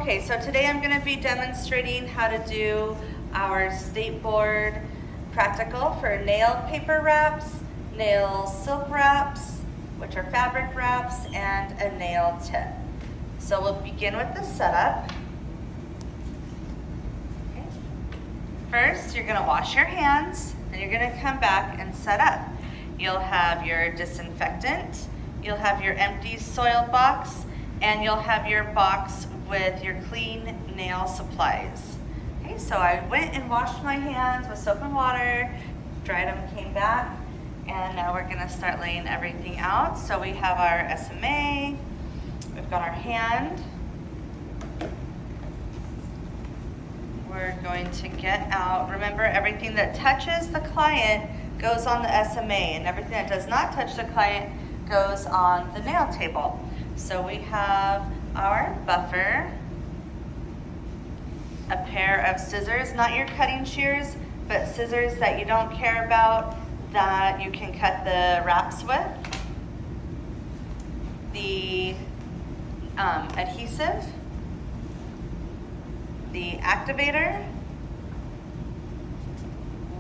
Okay, so today I'm going to be demonstrating how to do our state board practical for nail paper wraps, nail silk wraps, which are fabric wraps, and a nail tip. So we'll begin with the setup. Okay. First, you're going to wash your hands, then you're going to come back and set up. You'll have your disinfectant, you'll have your empty soil box, and you'll have your box with your clean nail supplies. Okay, so I went and washed my hands with soap and water, dried them, came back, and now we're gonna start laying everything out. So we have our SMA, we've got our hand. We're going to get out, remember everything that touches the client goes on the SMA, and everything that does not touch the client goes on the nail table. So we have our buffer, a pair of scissors, not your cutting shears, but scissors that you don't care about that you can cut the wraps with, the adhesive, the activator,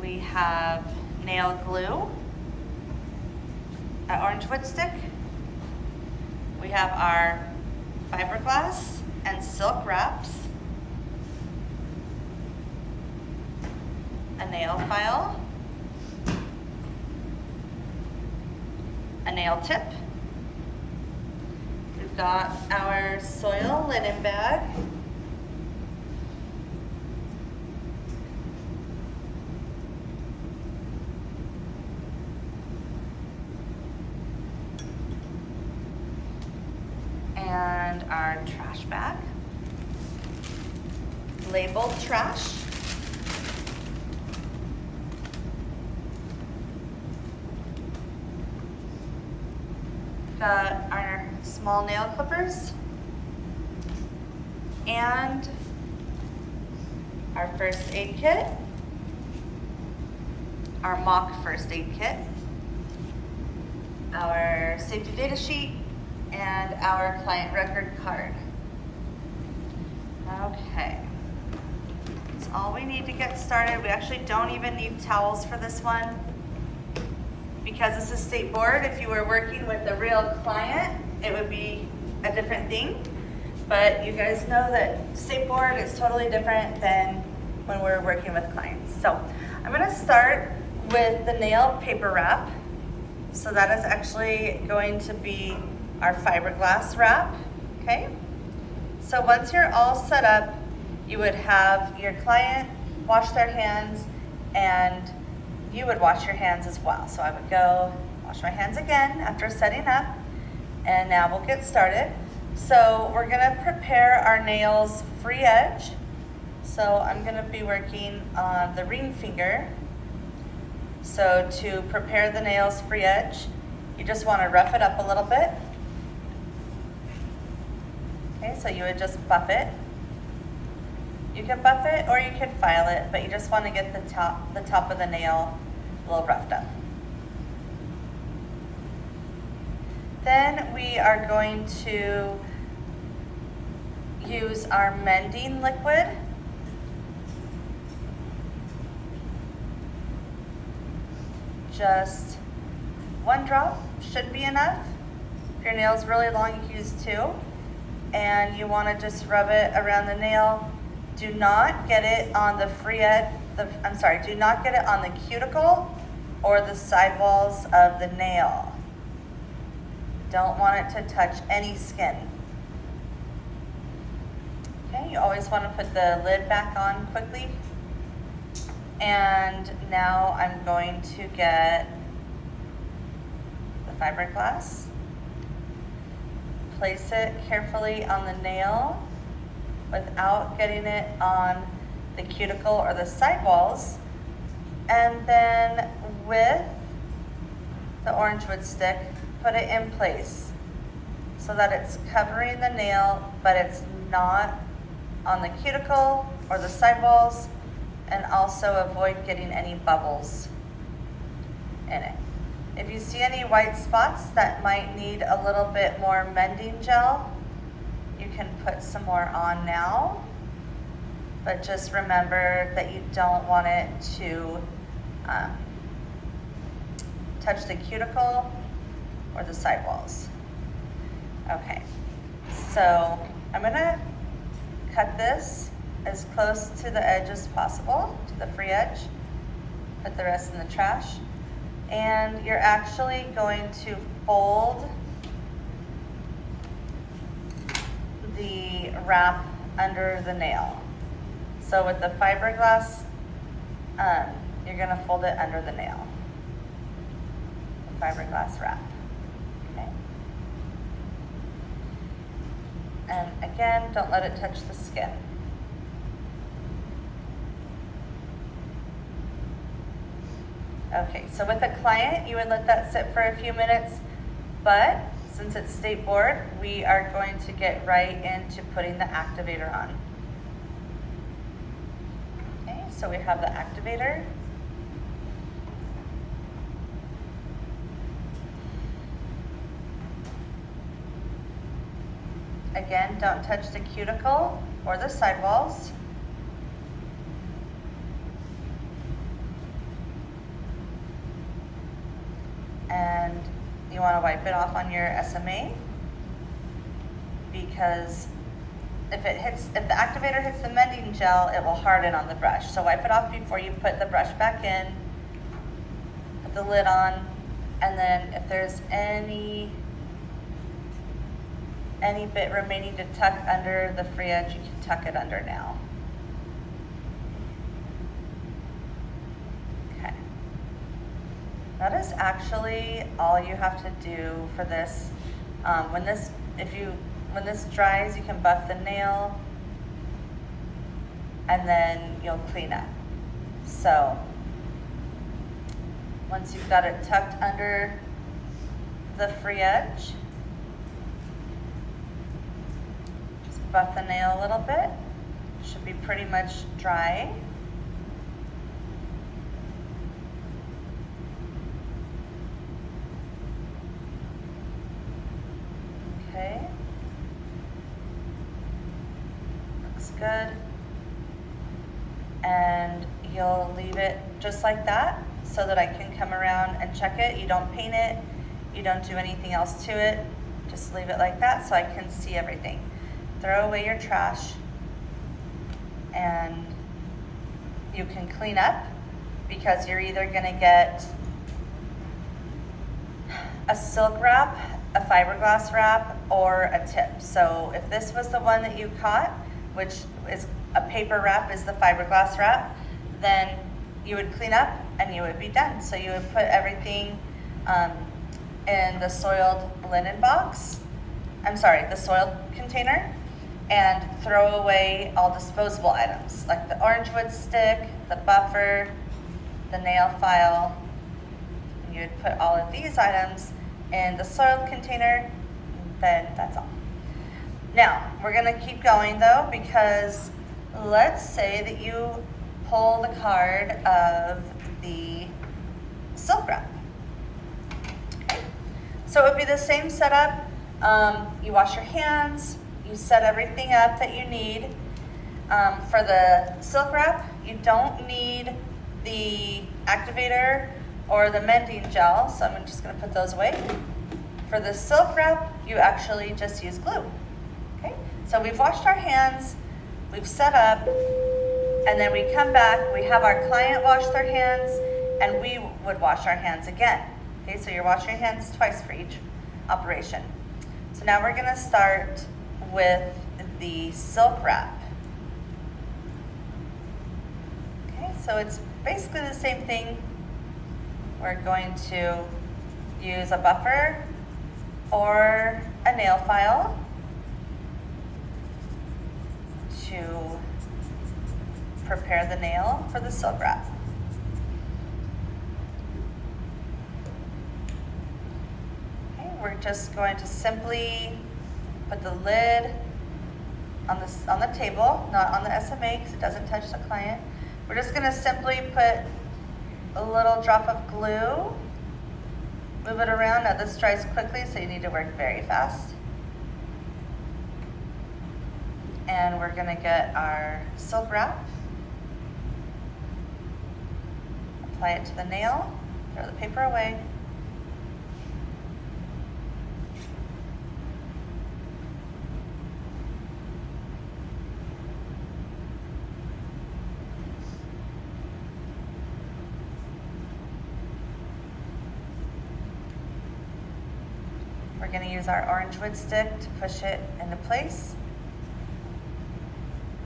we have nail glue, an orange wood stick, we have our fiberglass and silk wraps, a nail file, a nail tip, we've got our soil linen bag, and our trash bag, labeled trash, got our small nail clippers, and our first aid kit, our mock first aid kit, our safety data sheet, and our client record card. Okay, that's all we need to get started. We actually don't even need towels for this one because this is state board. If you were working with a real client, it would be a different thing. But you guys know that state board is totally different than when we're working with clients. So I'm gonna start with the nail paper wrap. So that is actually going to be our fiberglass wrap, okay? So once you're all set up, you would have your client wash their hands and you would wash your hands as well. So I would go wash my hands again after setting up, and now we'll get started. So we're gonna prepare our nails free edge. So I'm gonna be working on the ring finger. So to prepare the nails free edge, you just wanna rough it up a little bit. Okay, so you would just buff it. You can buff it or you can file it, but you just want to get the top of the nail a little roughed up. Then we are going to use our mending liquid. Just 1 drop should be enough. If your nail's really long, you can use 2. And you want to just rub it around the nail. Do not get it on the free edge, do not get it on the cuticle or the sidewalls of the nail. Don't want it to touch any skin. Okay, you always want to put the lid back on quickly. And now I'm going to get the fiberglass. Place it carefully on the nail without getting it on the cuticle or the sidewalls. And then with the orange wood stick, put it in place so that it's covering the nail, but it's not on the cuticle or the sidewalls, and also avoid getting any bubbles in it. If you see any white spots that might need a little bit more mending gel, you can put some more on now, but just remember that you don't want it to touch the cuticle or the sidewalls. Okay, so I'm gonna cut this as close to the edge as possible, to the free edge. Put the rest in the trash. And you're actually going to fold the wrap under the nail. So with the fiberglass, you're gonna fold it under the nail. The fiberglass wrap, okay? And again, don't let it touch the skin. Okay, so with a client, you would let that sit for a few minutes, but since it's state board, we are going to get right into putting the activator on. Okay, so we have the activator. Again, don't touch the cuticle or the sidewalls. And you want to wipe it off on your SMA, because if the activator hits the mending gel, it will harden on the brush. So wipe it off before you put the brush back in, put the lid on, and then if there's any bit remaining to tuck under the free edge, you can tuck it under now. Okay. That is actually all you have to do for this. When this dries, you can buff the nail, and then you'll clean up. So once you've got it tucked under the free edge, just buff the nail a little bit. Should be pretty much dry. Okay. Looks good. And you'll leave it just like that so that I can come around and check it. You don't paint it. You don't do anything else to it. Just leave it like that so I can see everything. Throw away your trash and you can clean up, because you're either gonna get a silk wrap, a fiberglass wrap, or a tip. So if this was the one that you caught, which is a paper wrap is the fiberglass wrap, then you would clean up and you would be done. So you would put everything in the soiled linen box, the soiled container, and throw away all disposable items like the orange wood stick, the buffer, the nail file. And you would put all of these items in the soiled container, then that's all. Now, we're gonna keep going though, because let's say that you pull the card of the silk wrap. Okay. So it would be the same setup. You wash your hands, you set everything up that you need. For the silk wrap, you don't need the activator or the mending gel, so I'm just gonna put those away. For the silk wrap, you actually just use glue. Okay, so we've washed our hands, we've set up, and then we come back, we have our client wash their hands, and we would wash our hands again. Okay, so you're washing your hands twice for each operation. So now we're gonna start with the silk wrap. Okay, so it's basically the same thing. We're going to use a buffer or a nail file to prepare the nail for the silk wrap. Okay, we're just going to simply put the lid on the table, not on the SMA because it doesn't touch the client. We're just going to simply put a little drop of glue, move it around. Now this dries quickly, so you need to work very fast. And we're gonna get our silk wrap, apply it to the nail, throw the paper away. We're going to use our orange wood stick to push it into place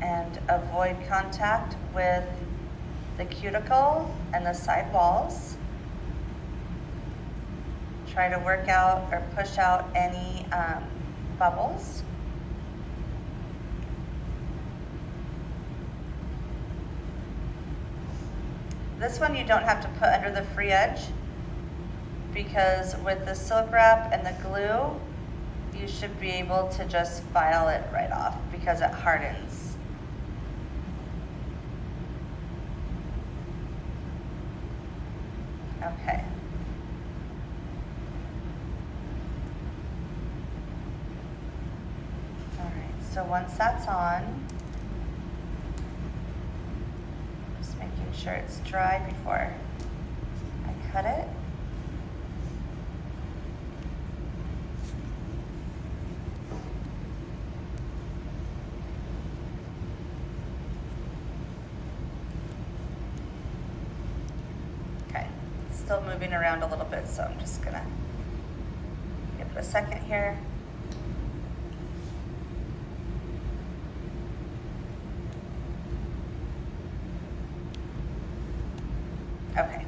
and avoid contact with the cuticle and the side walls. Try to work out or push out any bubbles. This one you don't have to put under the free edge, because with the silk wrap and the glue, you should be able to just file it right off because it hardens. Okay. All right, so once that's on, just making sure it's dry before I cut it. Still moving around a little bit, so I'm just gonna give it a second here. Okay,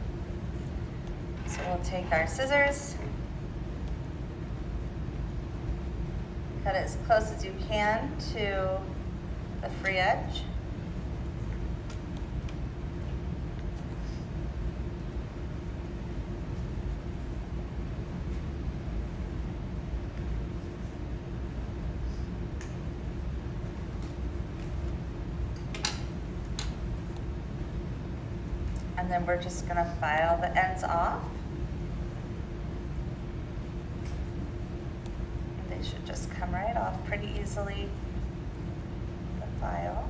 so we'll take our scissors, cut it as close as you can to the free edge. And then we're just going to file the ends off. And they should just come right off pretty easily, the file.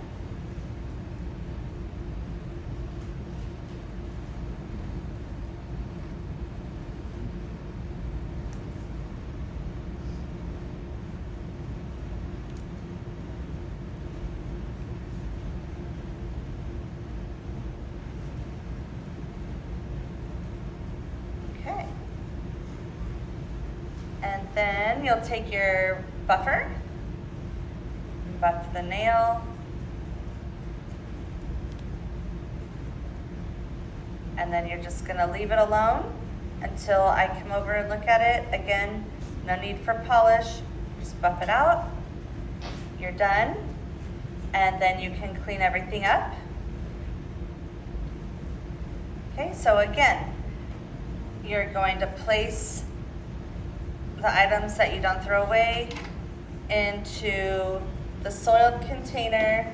And then you'll take your buffer, buff the nail, and then you're just gonna leave it alone until I come over and look at it. Again, no need for polish, just buff it out. You're done, and then you can clean everything up. Okay, so again, you're going to place the items that you don't throw away into the soiled container,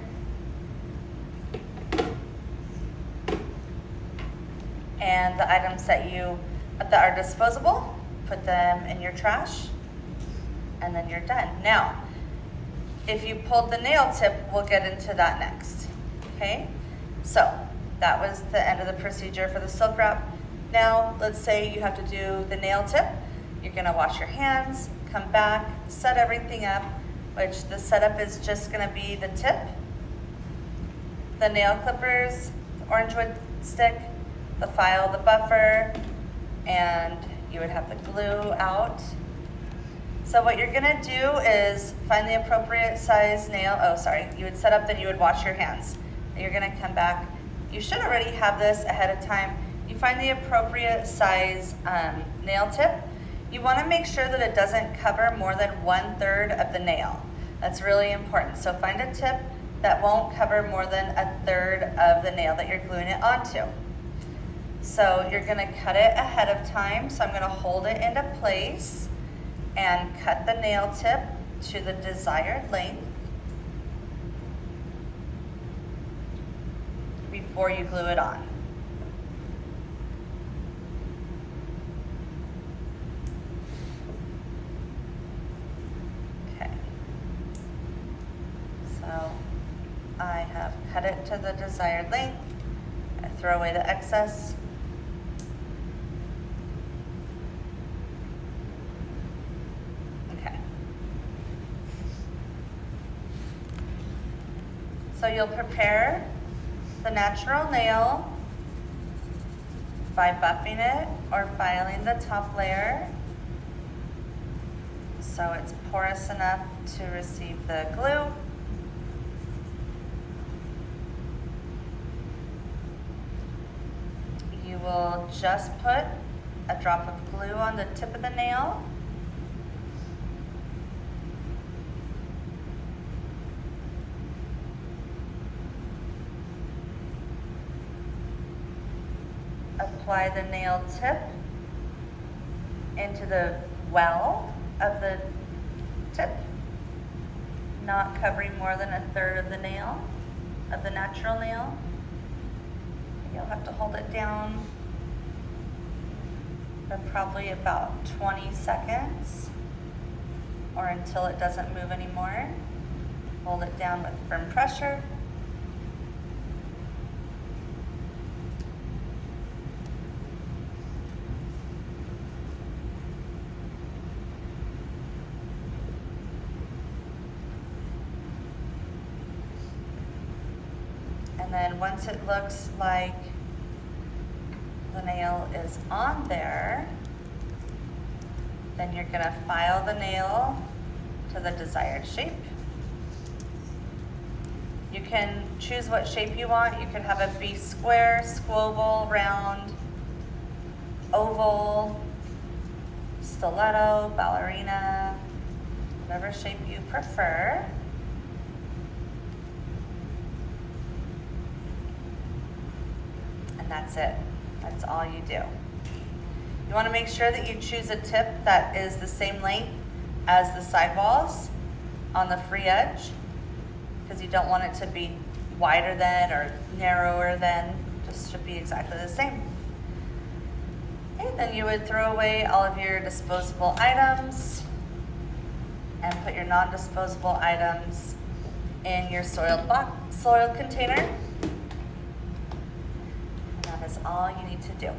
and the items that are disposable, put them in your trash, and then you're done. Now, if you pulled the nail tip, we'll get into that next. Okay, so that was the end of the procedure for the silk wrap. Now, let's say you have to do the nail tip. You're gonna wash your hands, come back, set everything up, which the setup is just gonna be the tip, the nail clippers, the orange wood stick, the file, the buffer, and you would have the glue out. So what you're gonna do is find the appropriate size nail. You would set up, then you would wash your hands. And you're gonna come back. You should already have this ahead of time. You find the appropriate size nail tip. You want to make sure that it doesn't cover more than 1/3 of the nail. That's really important. So find a tip that won't cover more than 1/3 of the nail that you're gluing it onto. So you're going to cut it ahead of time. So I'm going to hold it into place and cut the nail tip to the desired length before you glue it on. So I have cut it to the desired length. I throw away the excess. Okay. So you'll prepare the natural nail by buffing it or filing the top layer so it's porous enough to receive the glue. You will just put a drop of glue on the tip of the nail. Apply the nail tip into the well of the tip, not covering more than 1/3 of the nail, of the natural nail. You'll have to hold it down for probably about 20 seconds or until it doesn't move anymore. Hold it down with firm pressure. And then once it looks like the nail is on there, then you're gonna file the nail to the desired shape. You can choose what shape you want. You could have it be square, squoval, round, oval, stiletto, ballerina, whatever shape you prefer. That's it. That's all you do. You want to make sure that you choose a tip that is the same length as the sidewalls on the free edge, because you don't want it to be wider than or narrower than. Just should be exactly the same. Okay, then you would throw away all of your disposable items and put your non-disposable items in your soiled container. That is all you need to do.